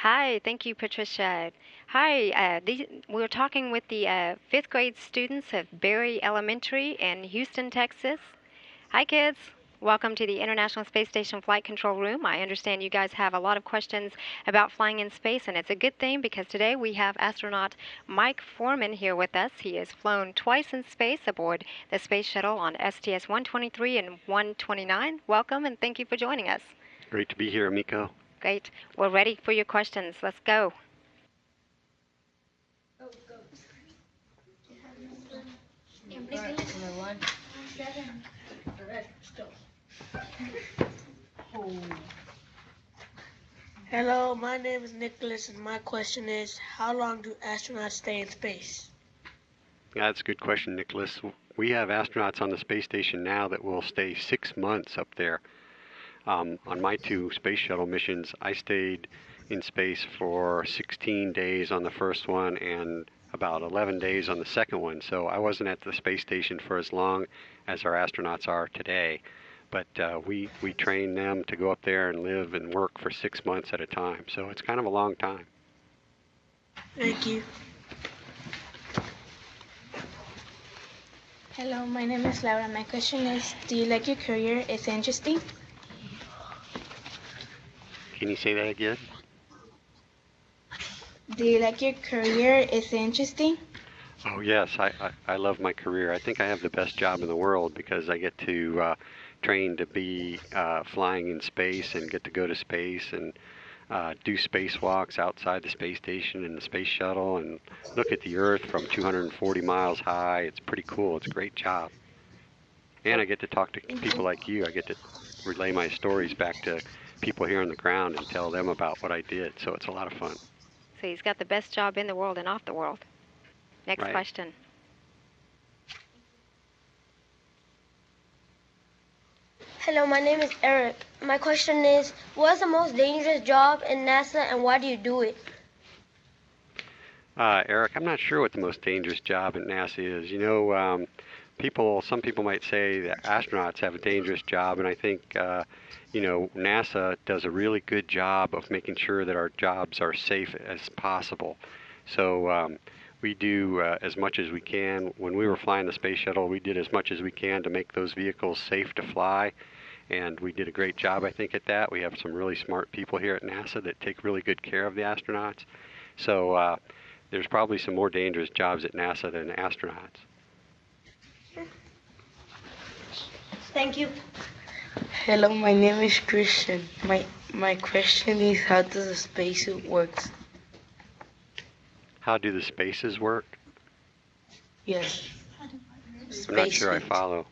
Hi, thank you, Patricia. Hi, we're talking with the fifth grade students of Berry Elementary in Houston, Texas. Hi, kids. Welcome to the International Space Station Flight Control Room. I understand you guys have a lot of questions about flying in space, and it's a good thing because today we have astronaut Mike Foreman here with us. He has flown twice in space aboard the space shuttle on STS 123 and 129. Welcome, and thank you for joining us. Great to be here, Miko. Great. We're ready for your questions. Let's go. Hello, my name is Nicholas, and my question is, how long do astronauts stay in space? Yeah, that's a good question, Nicholas. We have astronauts on the space station now that will stay 6 months up there. On my two space shuttle missions, I stayed in space for 16 days on the first one and about 11 days on the second one. So I wasn't at the space station for as long as our astronauts are today. But we train them to go up there and live and work for 6 months at a time. So it's kind of a long time. Thank you. Hello, my name is Laura. My question is, do you like your career? Is it interesting? Can you say that again? Do you like your career? Is it interesting? Oh, yes. I love my career. I think I have the best job in the world because I get to train to be flying in space and get to go to space and do spacewalks outside the space station in the space shuttle and look at the Earth from 240 miles high. It's pretty cool. It's a great job. And I get to talk to people like you. I get to relay my stories back to people here on the ground and tell them about what I did. So it's a lot of fun. So he's got the best job in the world and off the world. Next Right. question. Hello, my name is Eric. My question is, what's the most dangerous job in NASA and why do you do it? Eric, I'm not sure what the most dangerous job at NASA is. You know, some people might say that astronauts have a dangerous job, and I think, NASA does a really good job of making sure that our jobs are safe as possible. So we do as much as we can. When we were flying the space shuttle, we did as much as we can to make those vehicles safe to fly, and we did a great job, I think, at that. We have some really smart people here at NASA that take really good care of the astronauts. So there's probably some more dangerous jobs at NASA than astronauts. Thank you. Hello, my name is Christian. My question is, how does a spacesuit work? How do the spaces work? Yes. I'm not sure I follow.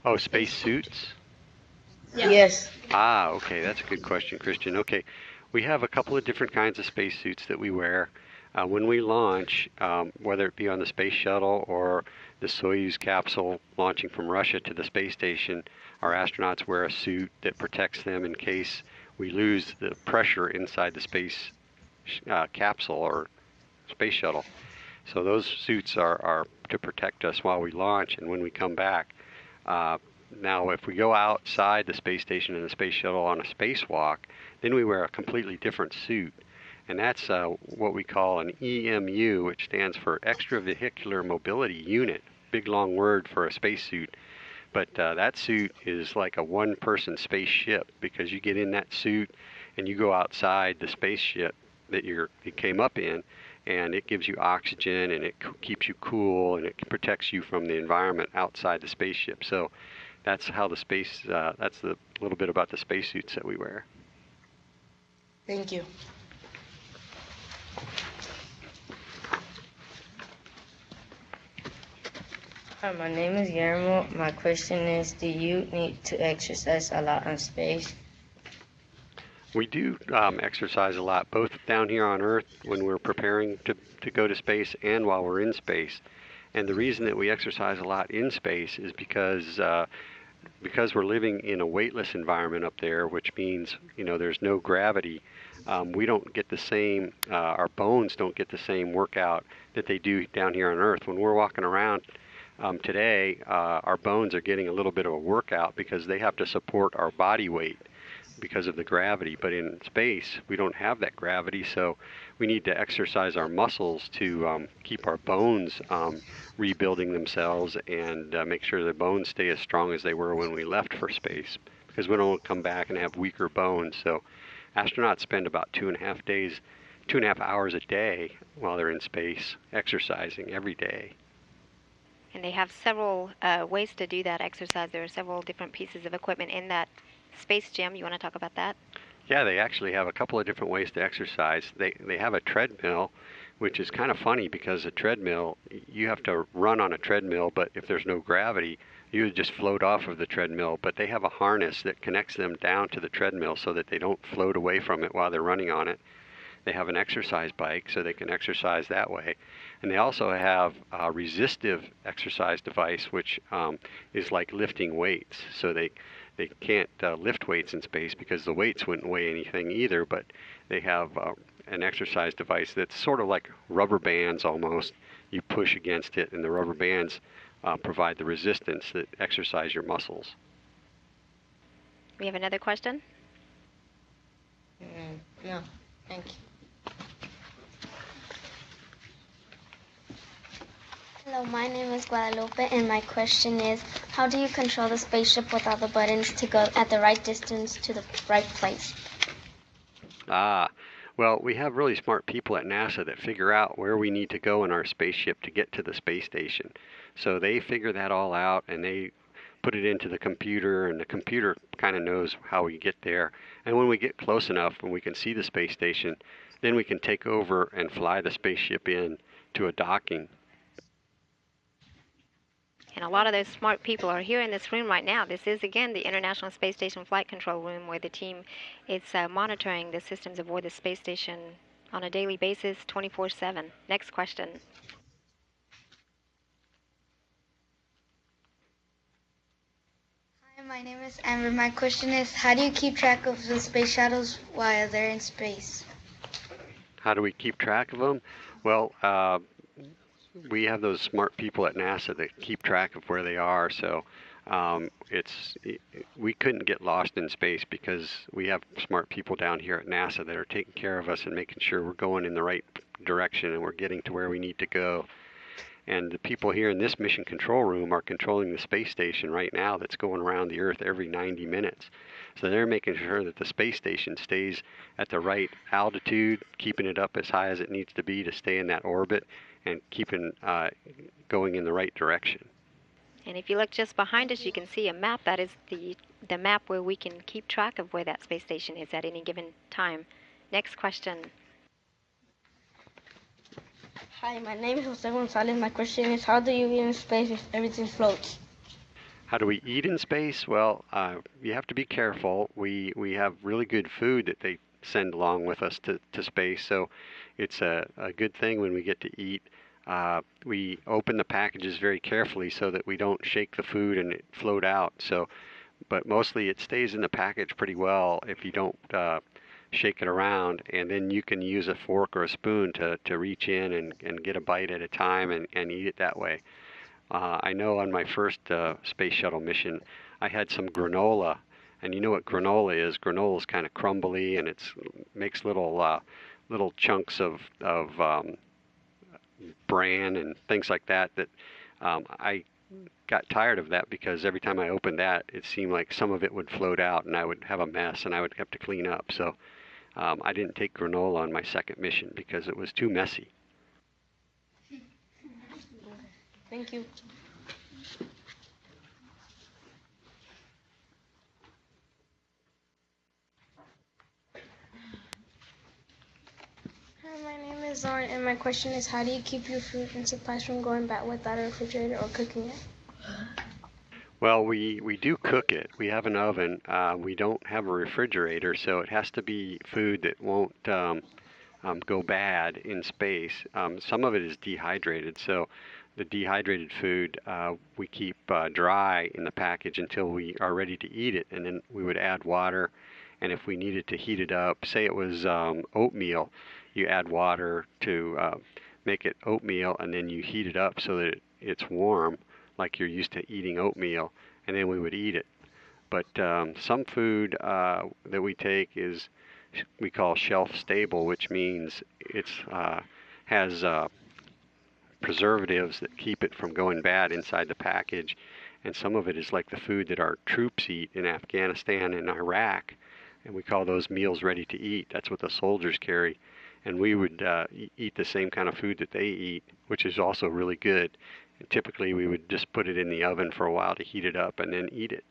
Oh, space suits? Yes. Okay, that's a good question, Christian. Okay, we have a couple of different kinds of spacesuits that we wear. When we launch, whether it be on the space shuttle or the Soyuz capsule launching from Russia to the space station, our astronauts wear a suit that protects them in case we lose the pressure inside the space capsule or space shuttle. So those suits are to protect us while we launch and when we come back. Now, if we go outside the space station and the space shuttle on a spacewalk, then we wear a completely different suit. And that's what we call an EMU, which stands for Extravehicular Mobility Unit. Big long word for a spacesuit. But that suit is like a one-person spaceship because you get in that suit and you go outside the spaceship that you came up in, and it gives you oxygen and it keeps you cool and it protects you from the environment outside the spaceship. So that's how that's a little bit about the spacesuits that we wear. Thank you. Hi, my name is Guillermo. My question is, do you need to exercise a lot in space? We do exercise a lot, both down here on Earth when we're preparing to go to space and while we're in space. And the reason that we exercise a lot in space is because we're living in a weightless environment up there, which means there's no gravity. We don't get the same, our bones don't get the same workout that they do down here on Earth. When we're walking around today, our bones are getting a little bit of a workout because they have to support our body weight. because of the gravity. But in space, we don't have that gravity, so we need to exercise our muscles to keep our bones rebuilding themselves and make sure the bones stay as strong as they were when we left for space, because we don't come back and have weaker bones. So astronauts spend about 2.5 hours a day while they're in space exercising every day. And they have several ways to do that exercise. There are several different pieces of equipment in that space gym. You want to talk about that? Yeah, they actually have a couple of different ways to exercise. They have a treadmill, which is kind of funny because a treadmill, you have to run on a treadmill, but if there's no gravity, you would just float off of the treadmill. But they have a harness that connects them down to the treadmill so that they don't float away from it while they're running on it. They have an exercise bike so they can exercise that way. And they also have a resistive exercise device, which is like lifting weights. So they can't lift weights in space because the weights wouldn't weigh anything either, but they have an exercise device that's sort of like rubber bands almost. You push against it, and the rubber bands provide the resistance that exercise your muscles. We have another question? No, thank you. Hello, my name is Guadalupe, and my question is, how do you control the spaceship with all the buttons to go at the right distance to the right place? Well, we have really smart people at NASA that figure out where we need to go in our spaceship to get to the space station. So they figure that all out, and they put it into the computer, and the computer kind of knows how we get there. And when we get close enough and we can see the space station, then we can take over and fly the spaceship in to a docking. And a lot of those smart people are here in this room right now. This is, again, the International Space Station Flight Control Room, where the team is monitoring the systems aboard the space station on a daily basis, 24/7. Next question. Hi, my name is Amber. My question is, how do you keep track of the space shuttles while they're in space? How do we keep track of them? Well, we have those smart people at NASA that keep track of where they are. So we couldn't get lost in space because we have smart people down here at NASA that are taking care of us and making sure we're going in the right direction and we're getting to where we need to go. And the people here in this mission control room are controlling the space station right now that's going around the Earth every 90 minutes. So they're making sure that the space station stays at the right altitude, keeping it up as high as it needs to be to stay in that orbit, and keeping going in the right direction. And if you look just behind us, you can see a map. That is the map where we can keep track of where that space station is at any given time. Next question. Hi, my name is Jose Gonzalez. My question is, how do you eat in space if everything floats? How do we eat in space? Well, you have to be careful. We have really good food that they send along with us to space, so it's a good thing when we get to eat. We open the packages very carefully so that we don't shake the food and it float out. But mostly it stays in the package pretty well if you don't shake it around, and then you can use a fork or a spoon to reach in and get a bite at a time and eat it that way. I know on my first space shuttle mission, I had some granola, and you know what granola is. Granola is kind of crumbly, and it makes little chunks of bran and things like that. I got tired of that because every time I opened that, it seemed like some of it would float out, and I would have a mess, and I would have to clean up. So I didn't take granola on my second mission because it was too messy. Thank you. Hi, my name is Zorn, and my question is, how do you keep your food and supplies from going bad without a refrigerator or cooking it? Well, we do cook it. We have an oven. We don't have a refrigerator, so it has to be food that won't go bad in space. Some of it is dehydrated, so the dehydrated food we keep dry in the package until we are ready to eat it, and then we would add water. And if we needed to heat it up, say it was oatmeal, you add water to make it oatmeal, and then you heat it up so that it's warm, like you're used to eating oatmeal, and then we would eat it. But some food that we take is we call shelf stable, which means it's has preservatives that keep it from going bad inside the package. And some of it is like the food that our troops eat in Afghanistan and Iraq, and we call those meals ready to eat. That's what the soldiers carry. And we would eat the same kind of food that they eat, which is also really good. And typically we would just put it in the oven for a while to heat it up and then eat it.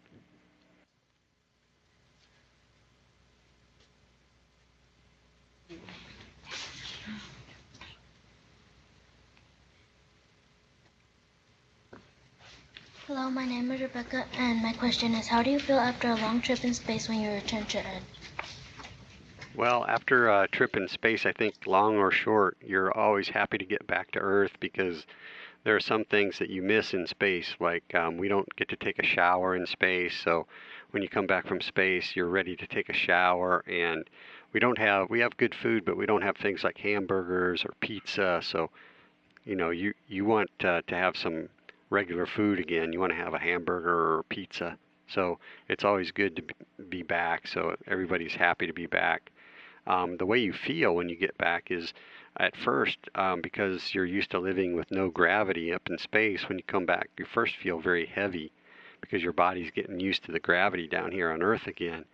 Hello, my name is Rebecca, and my question is, how do you feel after a long trip in space when you return to Earth? Well, after a trip in space, I think long or short, you're always happy to get back to Earth because there are some things that you miss in space, like we don't get to take a shower in space, so when you come back from space, you're ready to take a shower, and we have good food, but we don't have things like hamburgers or pizza, so you want to have some regular food again. You want to have a hamburger or pizza. So it's always good to be back. So everybody's happy to be back. The way you feel when you get back is at first, because you're used to living with no gravity up in space, when you come back, you first feel very heavy because your body's getting used to the gravity down here on Earth again.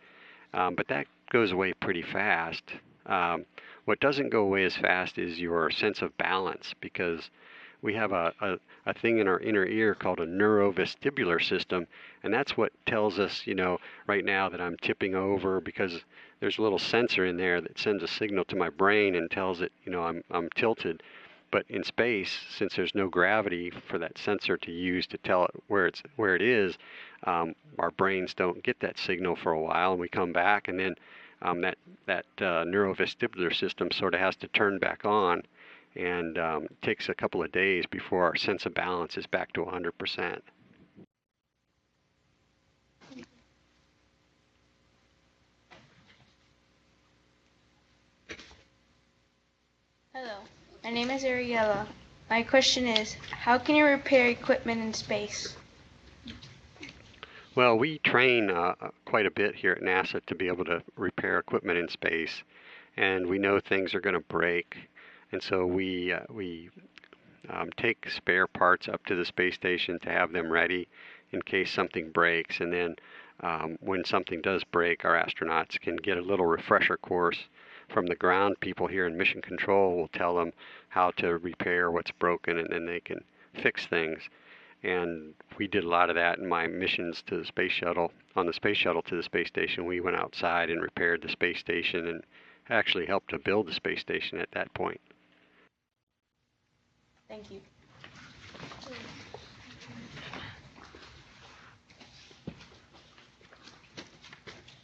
But that goes away pretty fast. What doesn't go away as fast is your sense of balance, because we have a thing in our inner ear called a neurovestibular system, and that's what tells us, right now that I'm tipping over, because there's a little sensor in there that sends a signal to my brain and tells it, I'm tilted. But in space, since there's no gravity for that sensor to use to tell it where it is, our brains don't get that signal for a while, and we come back, and then that neurovestibular system sort of has to turn back on. And it takes a couple of days before our sense of balance is back to 100%. Hello, my name is Ariella. My question is, how can you repair equipment in space? Well, we train quite a bit here at NASA to be able to repair equipment in space, and we know things are going to break. And so we take spare parts up to the space station to have them ready in case something breaks. And then when something does break, our astronauts can get a little refresher course from the ground people here in Mission Control. Will tell them how to repair what's broken, and then they can fix things. And we did a lot of that in my missions to the space shuttle. On the space shuttle to the space station, we went outside and repaired the space station and actually helped to build the space station at that point. Thank you.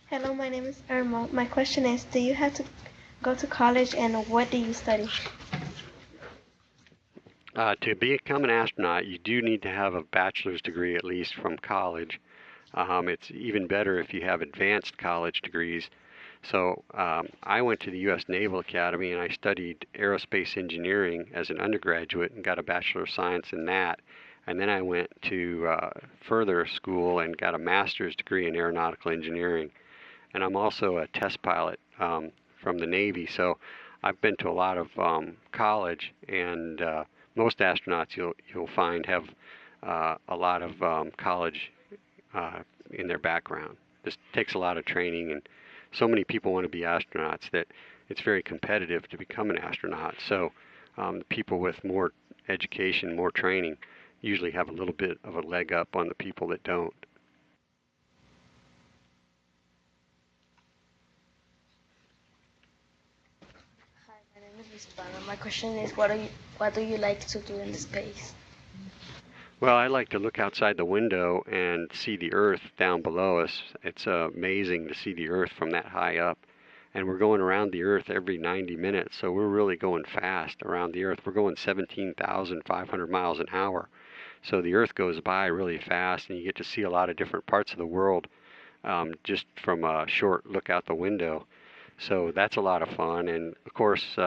Hello, my name is Irma. My question is, do you have to go to college, and what do you study? To become an astronaut, you do need to have a bachelor's degree at least from college. It's even better if you have advanced college degrees. So I went to the U.S. Naval Academy, and I studied aerospace engineering as an undergraduate and got a Bachelor of Science in that. And then I went to further school and got a master's degree in aeronautical engineering. And I'm also a test pilot from the Navy. So I've been to a lot of college, and most astronauts you'll find have a lot of college in their background. This takes a lot of training, and so many people want to be astronauts that it's very competitive to become an astronaut. So the people with more education, more training, usually have a little bit of a leg up on the people that don't. Hi, my name is Hispana. My question is, what do you like to do in the space? Well, I like to look outside the window and see the Earth down below us. It's amazing to see the Earth from that high up. And we're going around the Earth every 90 minutes, so we're really going fast around the Earth. We're going 17,500 miles an hour. So the Earth goes by really fast, and you get to see a lot of different parts of the world just from a short look out the window. So that's a lot of fun. And of course,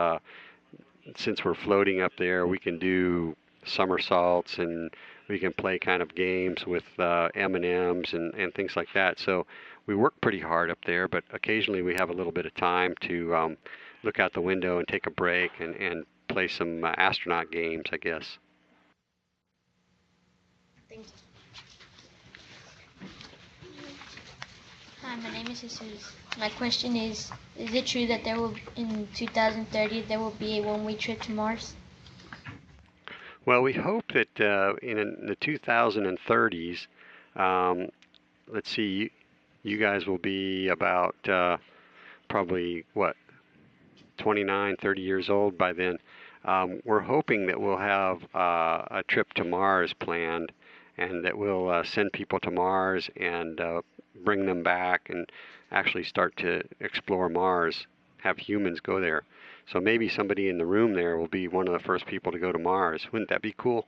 since we're floating up there, we can do somersaults and we can play kind of games with M&Ms and things like that. So we work pretty hard up there, but occasionally we have a little bit of time to look out the window and take a break and play some astronaut games, I guess. Thank you. Hi, my name is Jesus. My question is it true that in 2030 there will be a one-way trip to Mars? Well, we hope that in the 2030s, let's see, you guys will be about probably, 29, 30 years old by then. We're hoping that we'll have a trip to Mars planned, and that we'll send people to Mars and bring them back and actually start to explore Mars, have humans go there. So maybe somebody in the room there will be one of the first people to go to Mars. Wouldn't that be cool?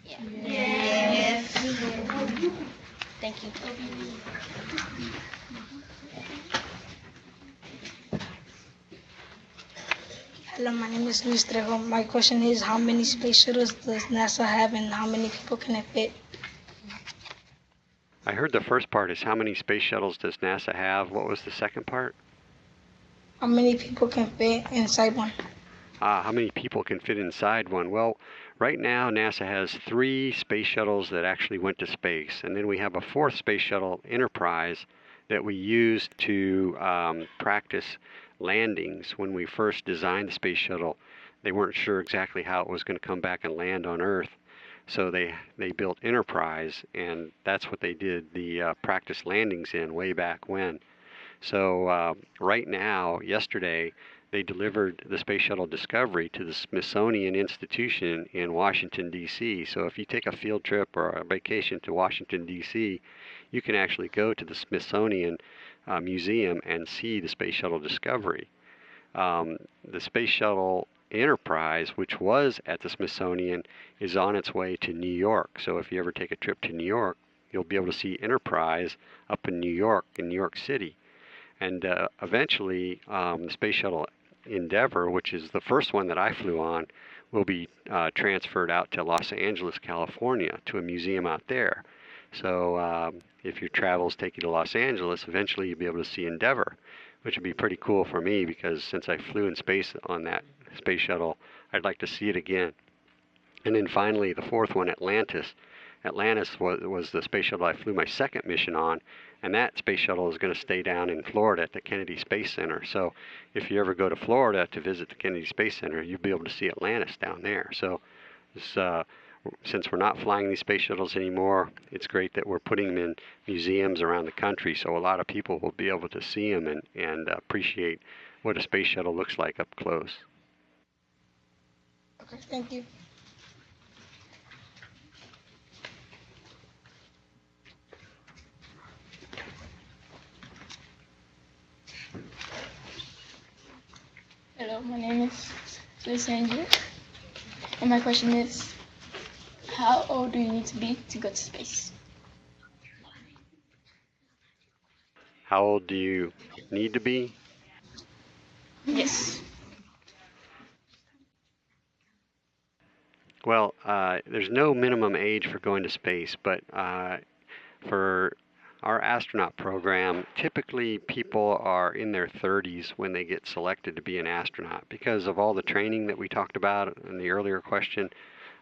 Yeah. Yes. Thank you. Hello, my name is Luis Trejo. My question is, how many space shuttles does NASA have and how many people can it fit? I heard the first part is how many space shuttles does NASA have? What was the second part? How many people can fit inside one? How many people can fit inside one? Well, right now NASA has 3 space shuttles that actually went to space, and then we have a 4th space shuttle, Enterprise, that we used to practice landings. When we first designed the space shuttle, they weren't sure exactly how it was going to come back and land on Earth. So they built Enterprise, and that's what they did the practice landings in way back when. So right now, yesterday, they delivered the Space Shuttle Discovery to the Smithsonian Institution in Washington, D.C. So if you take a field trip or a vacation to Washington, D.C., you can actually go to the Smithsonian Museum and see the Space Shuttle Discovery. The Space Shuttle Enterprise, which was at the Smithsonian, is on its way to New York. So if you ever take a trip to New York, you'll be able to see Enterprise up in New York City. And eventually, the Space Shuttle Endeavour, which is the first one that I flew on, will be transferred out to Los Angeles, California, to a museum out there. So if your travels take you to Los Angeles, eventually you'll be able to see Endeavour, which would be pretty cool for me because since I flew in space on that space shuttle, I'd like to see it again. And then finally, the 4th one, Atlantis. Atlantis was the space shuttle I flew my 2nd mission on, and that space shuttle is going to stay down in Florida at the Kennedy Space Center. So if you ever go to Florida to visit the Kennedy Space Center, you'll be able to see Atlantis down there. So since we're not flying these space shuttles anymore, it's great that we're putting them in museums around the country, so a lot of people will be able to see them and appreciate what a space shuttle looks like up close. Okay, thank you. Hello, my name is Sandra, and my question is, how old do you need to be to go to space? How old do you need to be? Yes. Well, there's no minimum age for going to space, but for our astronaut program, typically people are in their 30s when they get selected to be an astronaut because of all the training that we talked about in the earlier question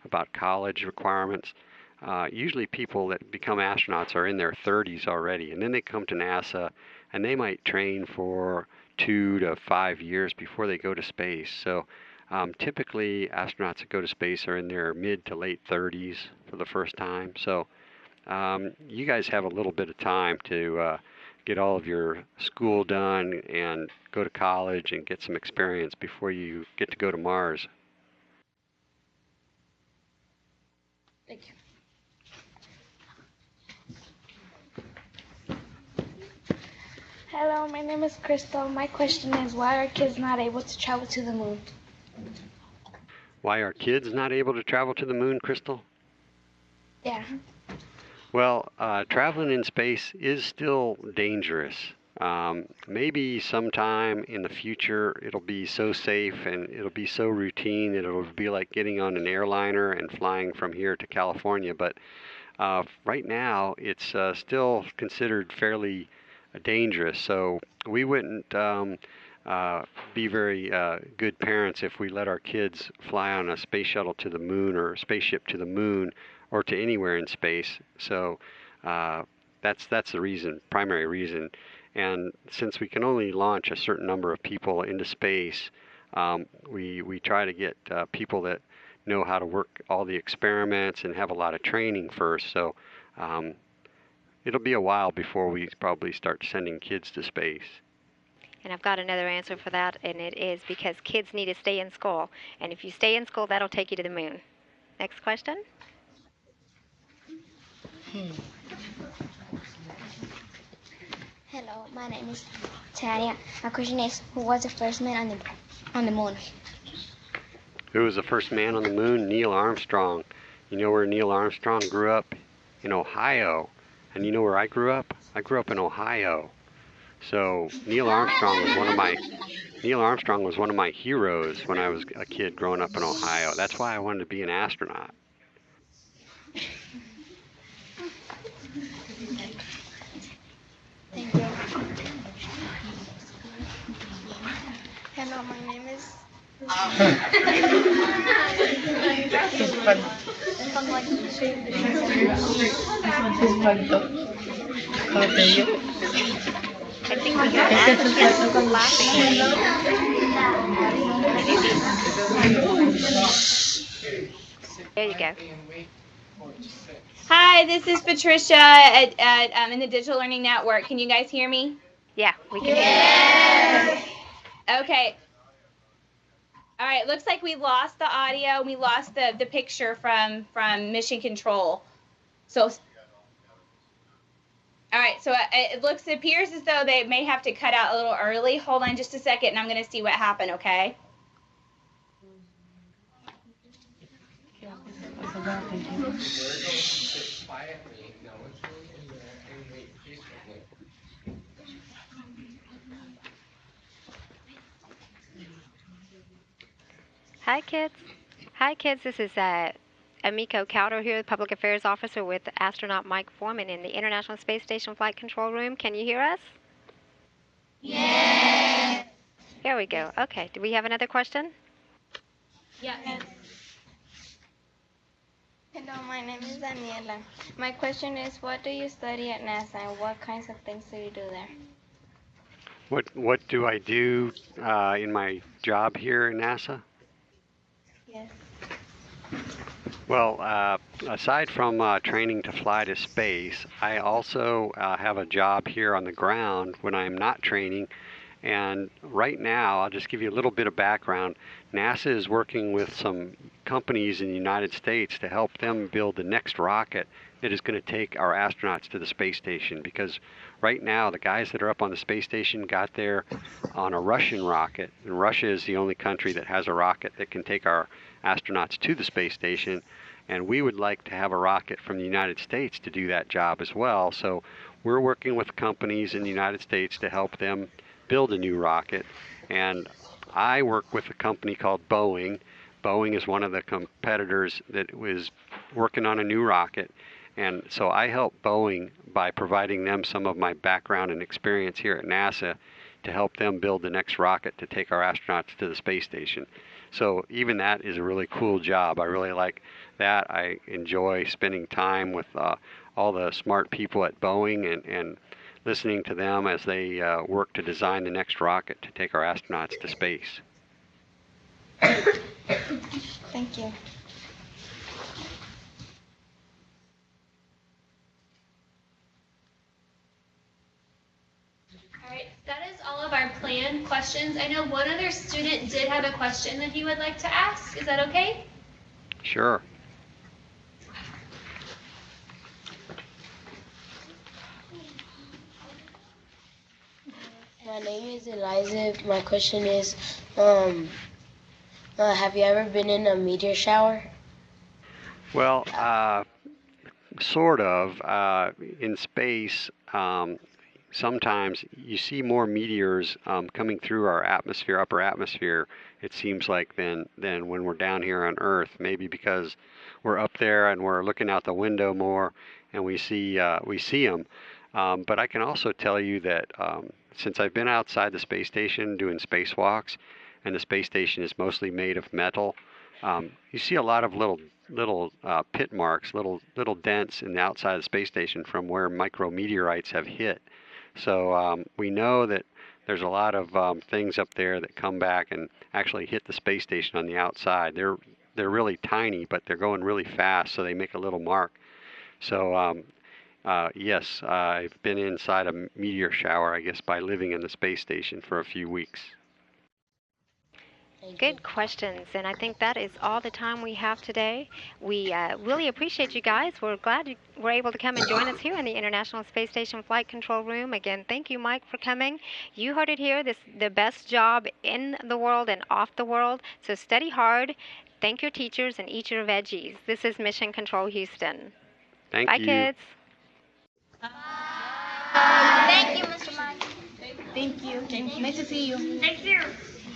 about college requirements. Usually people that become astronauts are in their 30s already, and then they come to NASA and they might train for 2 to 5 years before they go to space. So typically astronauts that go to space are in their mid to late 30s for the first time. So you guys have a little bit of time to get all of your school done and go to college and get some experience before you get to go to Mars. Thank you. Hello, my name is Crystal. My question is, why are kids not able to travel to the moon? Why are kids not able to travel to the moon, Crystal? Yeah. Well, traveling in space is still dangerous. Maybe sometime in the future it'll be so safe and it'll be so routine that it'll be like getting on an airliner and flying from here to California. But right now it's still considered fairly dangerous. So we wouldn't be very good parents if we let our kids fly on a space shuttle to the moon or a spaceship to the moon or to anywhere in space. So that's the reason, primary reason. And since we can only launch a certain number of people into space, we try to get people that know how to work all the experiments and have a lot of training first. So it'll be a while before we probably start sending kids to space. And I've got another answer for that, and it is because kids need to stay in school. And if you stay in school, that'll take you to the moon. Next question. Hello, my name is Tanya. My question is, who was the first man on the moon? Who was the first man on the moon? Neil Armstrong. You know where Neil Armstrong grew up? In Ohio. And you know where I grew up? I grew up in Ohio. So Neil Armstrong was one of my heroes when I was a kid growing up in Ohio. That's why I wanted to be an astronaut. Thank you. Hello, my name is. I think we got lots of kids laughing. There you go. Hi, this is Patricia at in the Digital Learning Network. Can you guys hear me? Yeah, we can hear you. Okay. All right, looks like we lost the audio. We lost the picture from Mission Control. So, all right, so it appears as though they may have to cut out a little early. Hold on just a second, and I'm going to see what happened, okay? Hi, kids. Hi, kids. This is Amiko Cowder here, the Public Affairs Officer with Astronaut Mike Foreman in the International Space Station Flight Control Room. Can you hear us? Yes. Here we go. Okay. Do we have another question? Yeah. Hello, my name is Daniella. My question is, what do you study at NASA and what kinds of things do you do there? What do I do in my job here at NASA? Yes. Well, aside from training to fly to space, I also have a job here on the ground when I'm not training. And right now, I'll just give you a little bit of background. NASA is working with some companies in the United States to help them build the next rocket that is going to take our astronauts to the space station. Because right now, the guys that are up on the space station got there on a Russian rocket. And Russia is the only country that has a rocket that can take our astronauts to the space station. And we would like to have a rocket from the United States to do that job as well. So we're working with companies in the United States to help them build a new rocket. And I work with a company called Boeing. Boeing is one of the competitors that was working on a new rocket. And so I help Boeing by providing them some of my background and experience here at NASA to help them build the next rocket to take our astronauts to the space station. So even that is a really cool job. I really like that. I enjoy spending time with all the smart people at Boeing and listening to them as they work to design the next rocket to take our astronauts to space. Thank you. All right, that is all of our planned questions. I know one other student did have a question that he would like to ask. Is that okay? Sure. My name is Eliza. My question is, have you ever been in a meteor shower? Well, sort of. In space, sometimes you see more meteors coming through our atmosphere, upper atmosphere, it seems like, than when we're down here on Earth. Maybe because we're up there and we're looking out the window more, and we see them. But I can also tell you that since I've been outside the space station doing spacewalks, and the space station is mostly made of metal, you see a lot of little pit marks, little dents in the outside of the space station from where micrometeorites have hit. So we know that there's a lot of things up there that come back and actually hit the space station on the outside. They're really tiny, but they're going really fast, so they make a little mark. So yes, I've been inside a meteor shower, I guess, by living in the space station for a few weeks. Good questions, and I think that is all the time we have today. We really appreciate you guys. We're glad you were able to come and join us here in the International Space Station Flight Control Room. Again, thank you, Mike, for coming. You heard it here. This is the best job in the world and off the world, so study hard. Thank your teachers and eat your veggies. This is Mission Control Houston. Thank Bye, you. kids. Thank you, Mr. Mike. Thank you. Nice to see you. Thank you.